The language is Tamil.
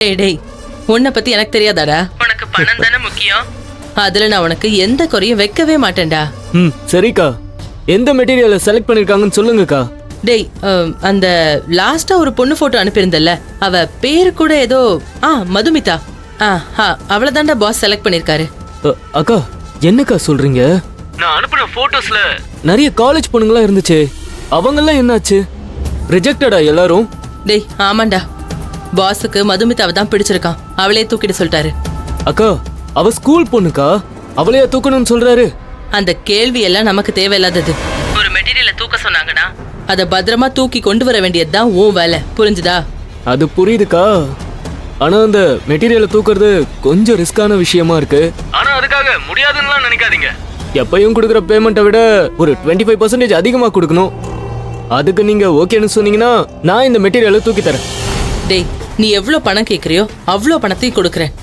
டேய் டேய், உன்னை பத்தி எனக்கு தெரியாதாடா? உனக்கு பணம் தானே முக்கியம். அதுல நான் உனக்கு எந்த குறையும் வைக்கவே மாட்டேன்டா. சரிக்கா, எந்த மெட்டீரியலை செலக்ட் பண்ணிருக்காங்கன்னு சொல்லுங்கக்கா. டேய், அந்த லாஸ்டா ஒரு பொண்ணு போட்டோ அனுப்பியிருந்தல்ல, அவ பேரு கூட ஏதோ மதுமிதா. அவளதான்டா பாஸ் செலக்ட் பண்ணிருக்காரு. அக்கா, என்னக்கா சொல்றீங்க? நான் அனுப்பின போட்டோஸ்ல நிறைய காலேஜ் பொண்ணுங்களா இருந்துச்சு, அவங்கெல்லாம் என்னாச்சு? ரிஜெக்டடா எல்லாரும்? டேய் ஆமாண்டா, பாஸுக்கு மதுமிதாவை தான் பிடிச்சிருக்கான், அவளே தூக்கிட்டு சொல்லிட்டாரு. அக்கா, அவ ஸ்கூல் பொண்ணுக்கா, அவளையா தூக்கணும்னு சொல்றாரு? அந்த கேள்வி எல்லாம் நமக்கு தேவையில்லாதது. ஒரு மெட்டீரியலை தூக்க சொன்னாங்கன்னா அதை பத்திரமா தூக்கி கொண்டு வர வேண்டியதுதான் உன் வேலை, புரிஞ்சுதா? அது புரியுதுக்கா, ஆனா அந்த மெட்டீரியலை தூக்குறது கொஞ்சம் ரிஸ்கான விஷயமா இருக்கு. ஆனா அதுக்காக முடியாதுன்னு நினைக்காதீங்க. எப்பயும் கொடுக்குற பேமெண்ட்டை விட ஒரு 25% அதிகமா கொடுக்கணும். அதுக்கு நீங்க ஓகேன்னு சொன்னீங்கன்னா நான் இந்த மெட்டீரியலை தூக்கி தரேன். டேய், நீ எவ்வளவு பணம் கேக்குறியோ அவ்வளவு பணத்தையும் கொடுக்குறேன்.